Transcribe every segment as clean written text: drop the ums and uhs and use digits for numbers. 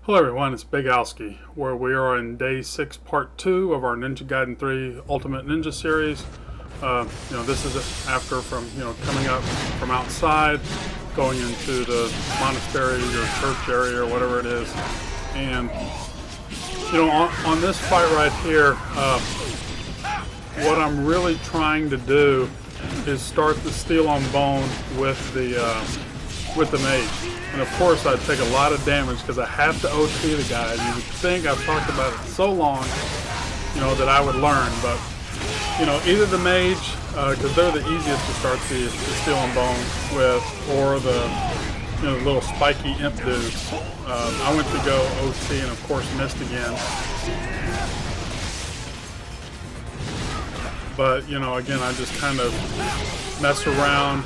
Hello everyone, it's Big Alski, where we are in Day 6, Part 2 of our Ninja Gaiden 3 Ultimate Ninja series. This is after coming up from outside, going into the monastery or church area or whatever it is. And, on this fight right here, what I'm really trying to do is start the steel on bone with the mage. And of course I take a lot of damage because I have to OT the guy. You would think I've talked about it so long, that I would learn. But, either the mage, because they're the easiest to start the steel and bone with, or the little spiky imp dudes. I went to go OT and of course missed again. But, again, I just kind of mess around,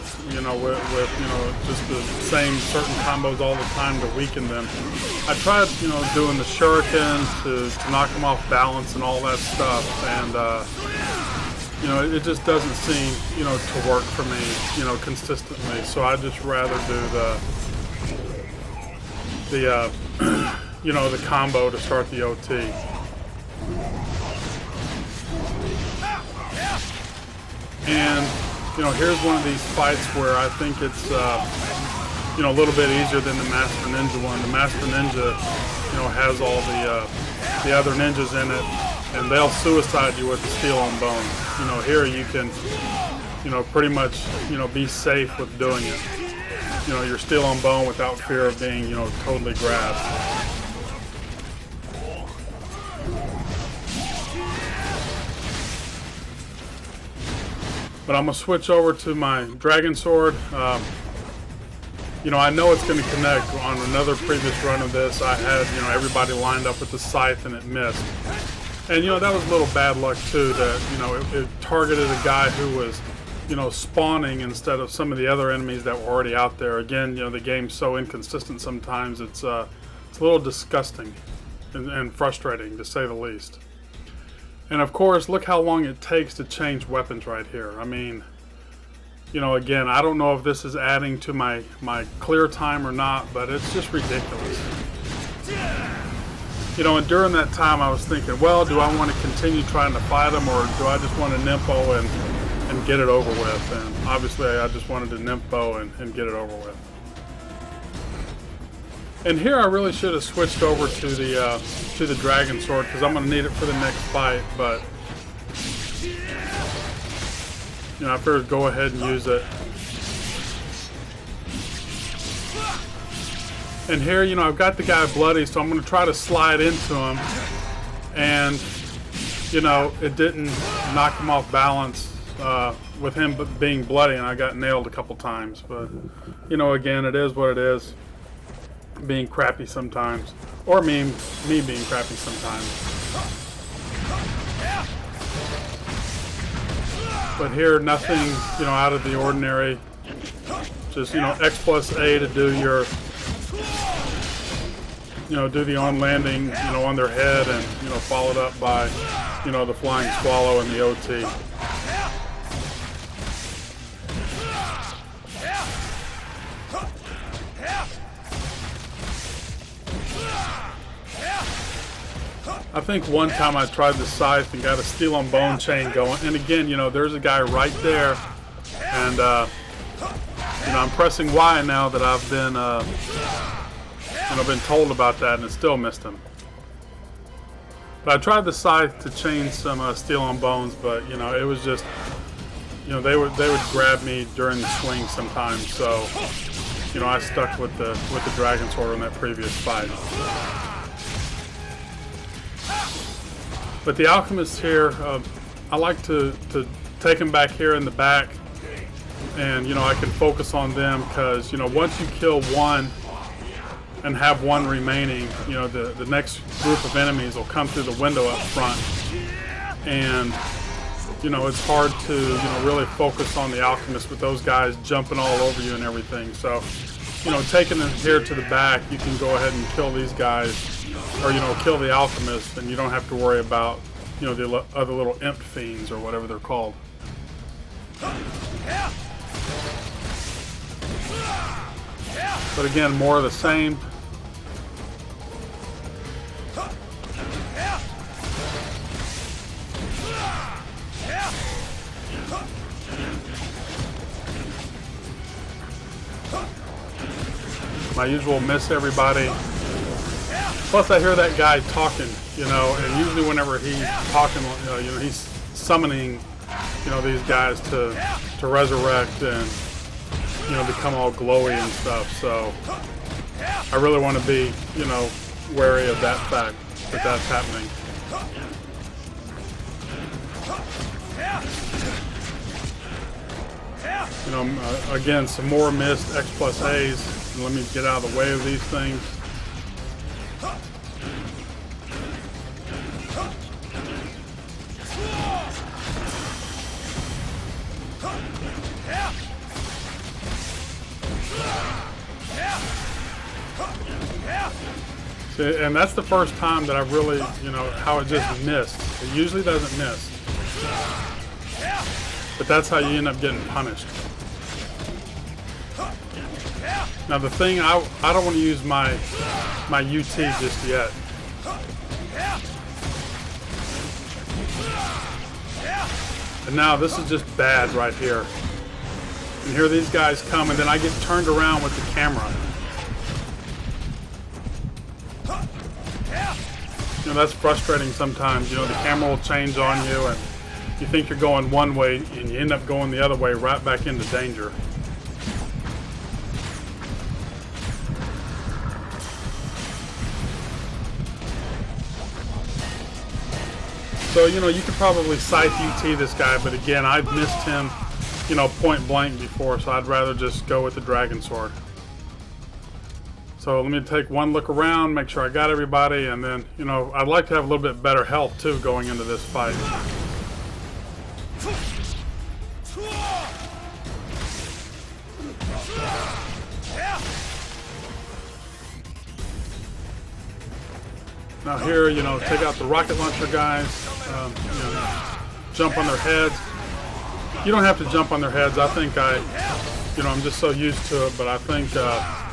with just the same certain combos all the time to weaken them. I tried, doing the shuriken to knock them off balance and all that stuff, and, it just doesn't seem, to work for me, consistently. So I just rather do the combo to start the OT. And, here's one of these fights where I think it's, a little bit easier than the Master Ninja one. The Master Ninja, has all the other ninjas in it, and they'll suicide you with the steel on bone. Here you can, pretty much, be safe with doing it. You're steel on bone without fear of being, totally grabbed. But I'm going to switch over to my Dragon Sword. I know it's going to connect. On another previous run of this, I had, everybody lined up with the scythe and it missed. And, that was a little bad luck too, that, it targeted a guy who was, spawning instead of some of the other enemies that were already out there. Again, the game's so inconsistent sometimes, it's a little disgusting and frustrating, to say the least. And of course, look how long it takes to change weapons right here. I mean, again, I don't know if this is adding to my clear time or not, but it's just ridiculous. And during that time I was thinking, well, do I want to continue trying to fight him, or do I just want to Nimpo and get it over with? And obviously I just wanted to Nimpo and get it over with. And here I really should have switched over to the Dragon Sword, because I'm going to need it for the next fight, but I figured go ahead and use it. And here, I've got the guy bloody, so I'm going to try to slide into him, and it didn't knock him off balance with him being bloody, and I got nailed a couple times. But again, it is what it is. Being crappy sometimes, or me being crappy sometimes. But here, nothing out of the ordinary. Just X plus A to do your do the on landing on their head, and followed up by the flying swallow and the OT. I think one time I tried the scythe and got a steel on bone chain going, and again, there's a guy right there, and I'm pressing Y now that I've been told about that, and it still missed him. But I tried the scythe to chain some steel on bones, but it was just, they would grab me during the swing sometimes, so I stuck with the Dragon Sword on that previous fight. But the Alchemist here, I like to take them back here in the back, and I can focus on them, because once you kill one and have one remaining, the next group of enemies will come through the window up front, and it's hard to really focus on the Alchemist with those guys jumping all over you and everything. So taking them here to the back, you can go ahead and kill these guys, or kill the Alchemist, and you don't have to worry about the other little imp fiends or whatever they're called. But again, more of the same. my usual miss everybody. Plus I hear that guy talking, you know, and usually whenever he's talking, you know, he's summoning, you know, these guys to resurrect and, you know, become all glowy and stuff. So I really want to be, you know, wary of that fact that that's happening. You know, again, some more missed X plus A's. Let me get out of the way of these things. See, and that's the first time that I've really, you know, how it just missed. It usually doesn't miss. But that's how you end up getting punished. Now the thing, I don't want to use my UT just yet. And now this is just bad right here. And here these guys come and then I get turned around with the camera. You know, that's frustrating sometimes. You know, the camera will change on you and you think you're going one way and you end up going the other way right back into danger. So, you know, you could probably scythe UT this guy, but again, I've missed him, you know, point blank before, so I'd rather just go with the Dragon Sword. So let me take one look around, make sure I got everybody, and then, you know, I'd like to have a little bit better health too going into this fight. Now here, you know, take out the rocket launcher guys, you know, jump on their heads. You don't have to jump on their heads. I think you know, I'm just so used to it, but I think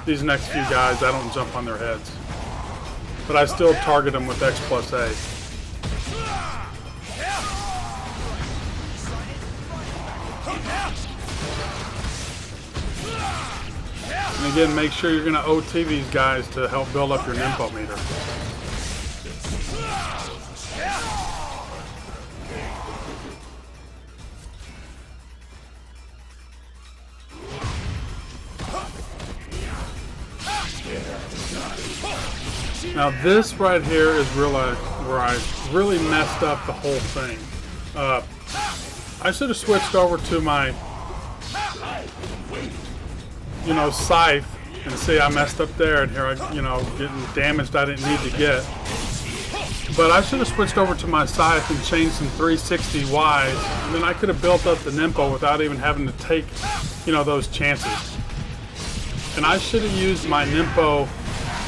these next few guys, I don't jump on their heads. But I still target them with X plus A. And again, make sure you're going to OT these guys to help build up your Nimpo meter. Now this right here is really where I really messed up the whole thing. I should have switched over to my, you know, scythe, and see I messed up there, and here I, you know, getting damaged I didn't need to get. But I should have switched over to my scythe and changed some 360 Ys, and then I could have built up the Nimpo without even having to take, you know, those chances. And I should have used my Nimpo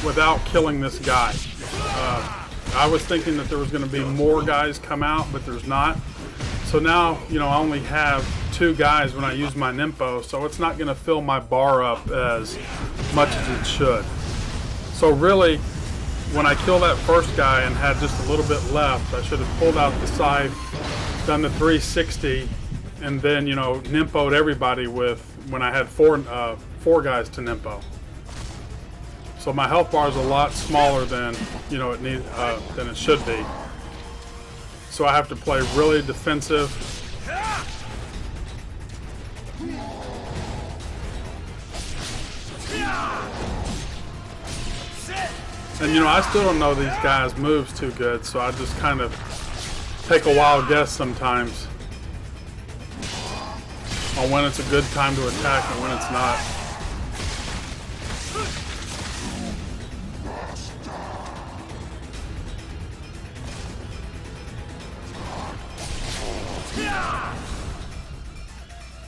without killing this guy. I was thinking that there was going to be more guys come out, but there's not. So now, you know, I only have 2 guys when I use my Nimpo, so it's not going to fill my bar up as much as it should. So really, when I killed that first guy and had just a little bit left, I should have pulled out the scythe, done the 360, and then, you know, Nimpo'd everybody with, when I had 4 guys to Nimpo. So my health bar is a lot smaller than, you know, than it should be. So I have to play really defensive. And you know, I still don't know these guys' moves too good, so I just kind of take a wild guess sometimes on when it's a good time to attack and when it's not.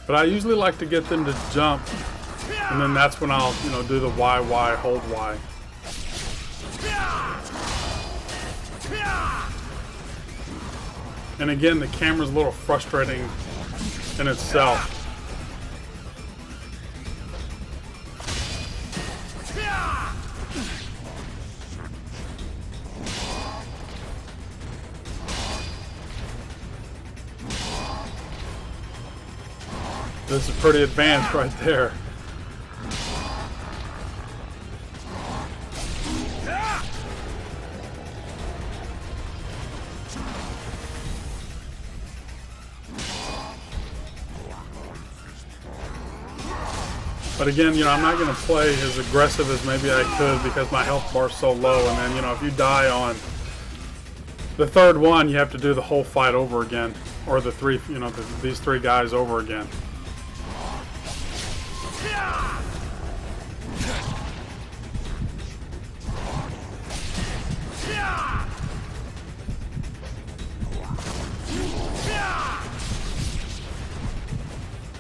But I usually like to get them to jump, and then that's when I'll, you know, do the Y, hold Y. And again, the camera's a little frustrating in itself. This is pretty advanced right there. But again, you know, I'm not going to play as aggressive as maybe I could because my health bar's so low. And then, you know, if you die on the third one, you have to do the whole fight over again, or the three, you know, these three guys over again.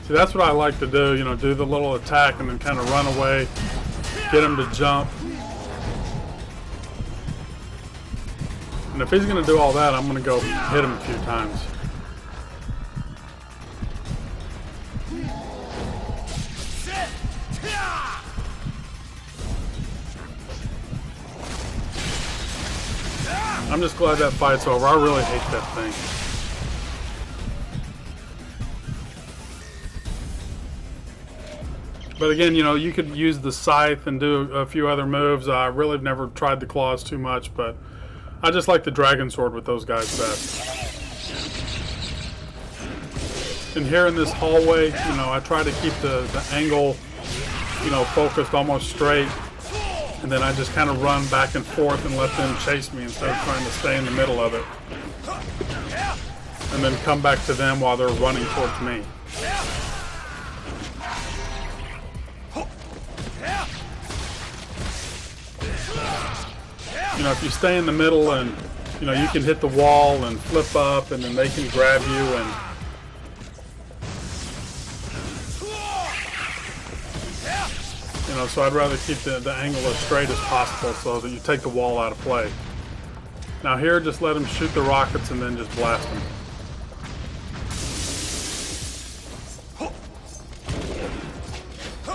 See, that's what I like to do, you know, do the little attack and then kind of run away, get him to jump. And if he's going to do all that, I'm going to go hit him a few times. I'm just glad that fight's over. I really hate that thing. But again, you know, you could use the scythe and do a few other moves. I really have never tried the claws too much, but I just like the dragon sword with those guys best. And here in this hallway, you know, I try to keep the angle, you know, focused almost straight. And then I just kind of run back and forth and let them chase me instead of trying to stay in the middle of it. And then come back to them while they're running towards me. You know, if you stay in the middle and, you know, you can hit the wall and flip up and then they can grab you and... You know, so I'd rather keep the angle as straight as possible so that you take the wall out of play. Now here, just let him shoot the rockets and then just blast them.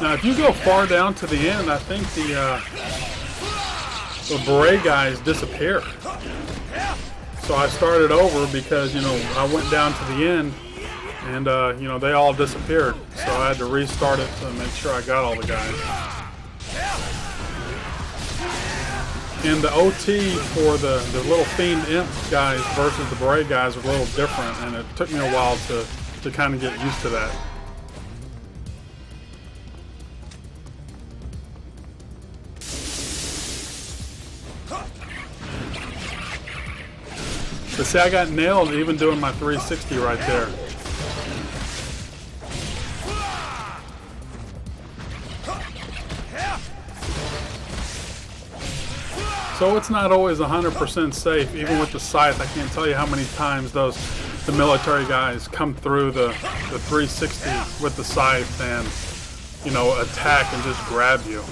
Now if you go far down to the end, I think the beret guys disappear. So I started over because, you know, I went down to the end and, you know, they all disappeared. So I had to restart it to make sure I got all the guys. And the OT for the little fiend imp guys versus the beret guys are a little different, and it took me a while to kind of get used to that. But see, I got nailed even doing my 360 right there. So it's not always 100% safe, even with the scythe. I can't tell you how many times the military guys come through the 360 with the scythe and, you know, attack and just grab you.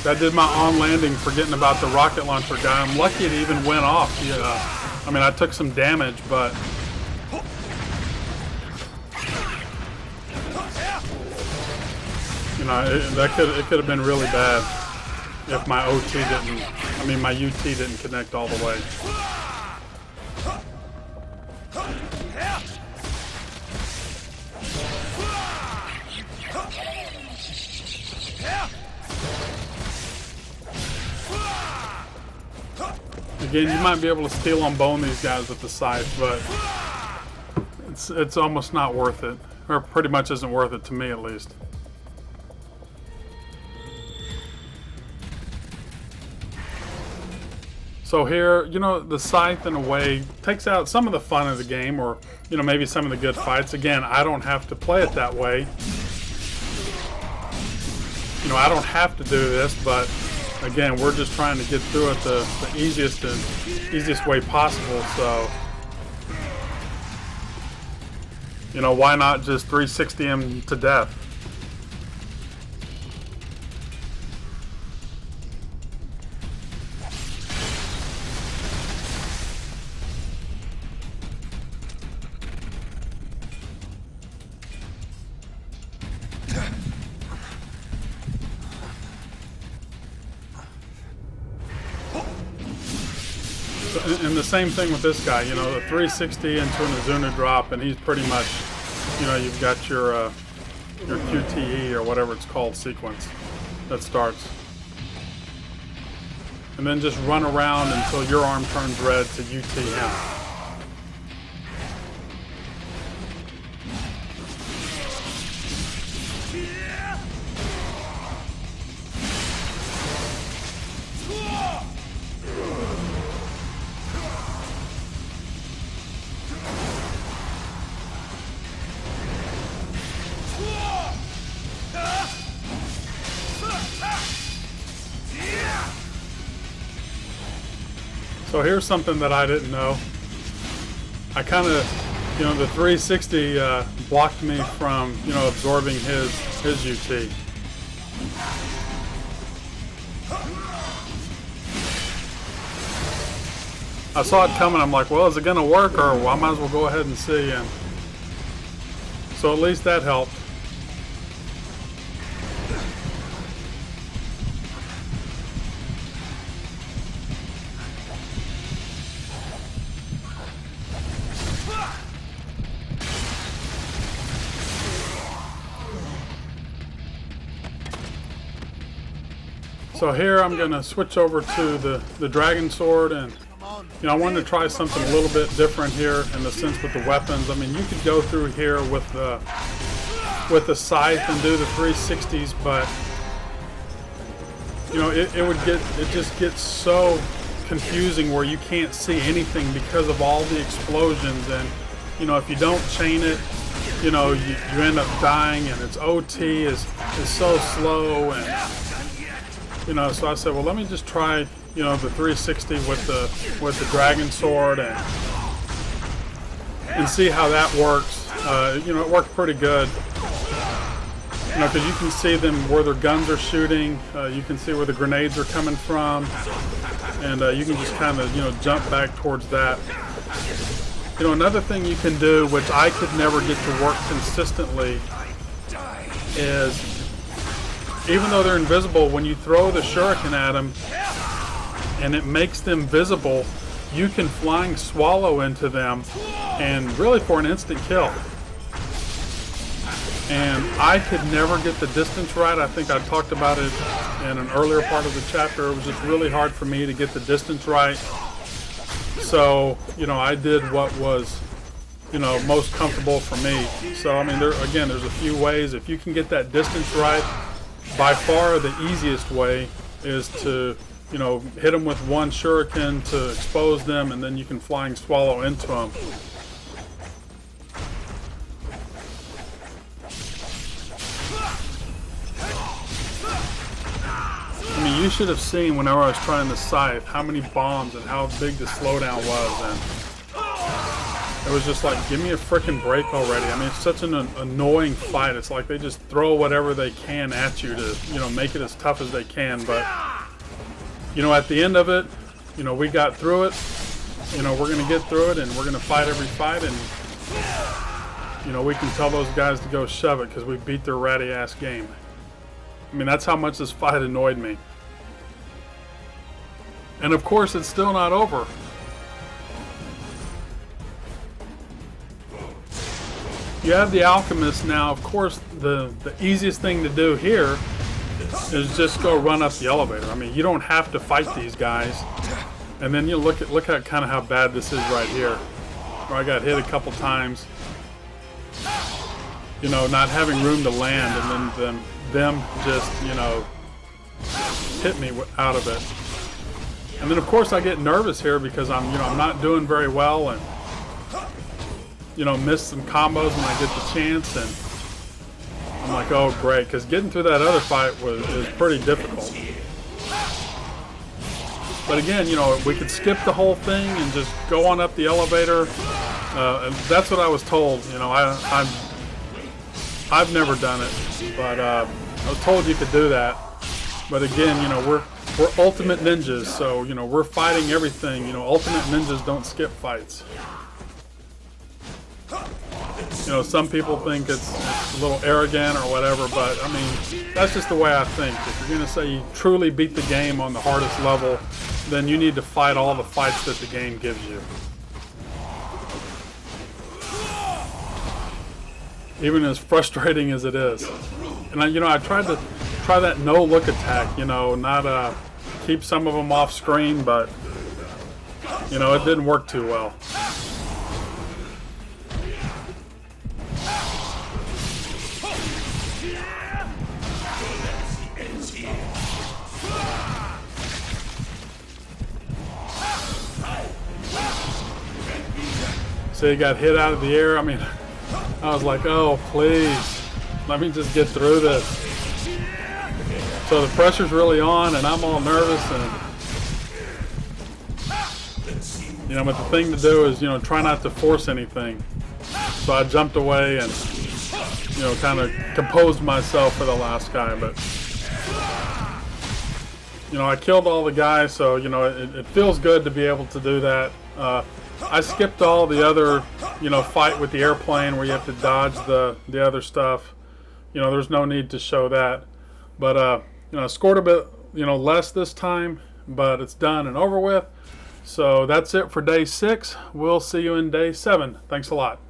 I did my on-landing forgetting about the rocket launcher guy. I'm lucky it even went off. Yeah, I mean, I took some damage, but... You know, it could have been really bad if my OT didn't... I mean, my UT didn't connect all the way. Again, you might be able to steal on bone these guys with the scythe, but it's almost not worth it, or pretty much isn't worth it to me at least. So here, you know, the scythe in a way takes out some of the fun of the game, or, you know, maybe some of the good fights. Again, I don't have to play it that way. You know, I don't have to do this, but again, we're just trying to get through it the easiest way possible, so, you know, why not just 360 him to death? And the same thing with this guy, you know, the 360 into an Azuna drop, and he's pretty much you know, you've got your QTE or whatever it's called sequence that starts. And then just run around until your arm turns red to UT him. So here's something that I didn't know. I kind of, you know, the 360 blocked me from, you know, absorbing his UT. I saw it coming. I'm like, well, is it going to work, or well, I might as well go ahead and see. And so at least that helped. So here I'm going to switch over to the Dragon Sword, and you know, I wanted to try something a little bit different here in the sense with the weapons. I mean, you could go through here with the scythe and do the 360s, but you know, it just gets so confusing where you can't see anything because of all the explosions. And you know, if you don't chain it, you know, you end up dying, and its OT is so slow. And you know, so I said, well, let me just try, you know, the 360 with the Dragon Sword and see how that works. You know, it worked pretty good. You know, because you can see them where their guns are shooting. You can see where the grenades are coming from, and you can just kind of, you know, jump back towards that. You know, another thing you can do, which I could never get to work consistently, is even though they're invisible, when you throw the shuriken at them and it makes them visible, you can flying swallow into them, and really for an instant kill. And I could never get the distance right. I think I talked about it in an earlier part of the chapter. It was just really hard for me to get the distance right. So, you know, I did what was, you know, most comfortable for me. So, I mean, there's a few ways. If you can get that distance right, by far the easiest way is to, you know, hit them with one shuriken to expose them, and then you can flying swallow into them. I mean, you should have seen whenever I was trying the scythe how many bombs and how big the slowdown was, and it was just like, give me a freaking break already. I mean, it's such an annoying fight. It's like they just throw whatever they can at you to, you know, make it as tough as they can. But, you know, at the end of it, you know, we got through it. You know, we're going to get through it, and we're going to fight every fight. And, you know, we can tell those guys to go shove it because we beat their ratty-ass game. I mean, that's how much this fight annoyed me. And, of course, it's still not over. You have the Alchemist now. Of course, the easiest thing to do here is just go run up the elevator. I mean, you don't have to fight these guys. And then you look at kind of how bad this is right here, where I got hit a couple times. You know, not having room to land, and then them just, you know, hit me out of it. And then of course I get nervous here because I'm not doing very well, and you know, miss some combos when I get the chance, and I'm like, oh great, because getting through that other fight is pretty difficult. But again, you know, we could skip the whole thing and just go on up the elevator. And that's what I was told. You know, I've never done it, but I was told you could do that. But again, you know, we're ultimate ninjas, so you know, we're fighting everything. You know, ultimate ninjas don't skip fights. You know, some people think it's a little arrogant or whatever, but I mean, that's just the way I think. If you're going to say you truly beat the game on the hardest level, then you need to fight all the fights that the game gives you. even as frustrating as it is. And I tried to try that no look attack, not keep some of them off screen, but it didn't work too well. So he got hit out of the air. I mean, I was like, oh, please, let me just get through this. So the pressure's really on, and I'm all nervous, and but the thing to do is, try not to force anything. So I jumped away and, kind of composed myself for the last guy. But, I killed all the guys, so, it feels good to be able to do that. I skipped all the other, fight with the airplane where you have to dodge the other stuff. There's no need to show that. But, I scored a bit, less this time, but it's done and over with. So that's it for day 6. We'll see you in day 7. Thanks a lot.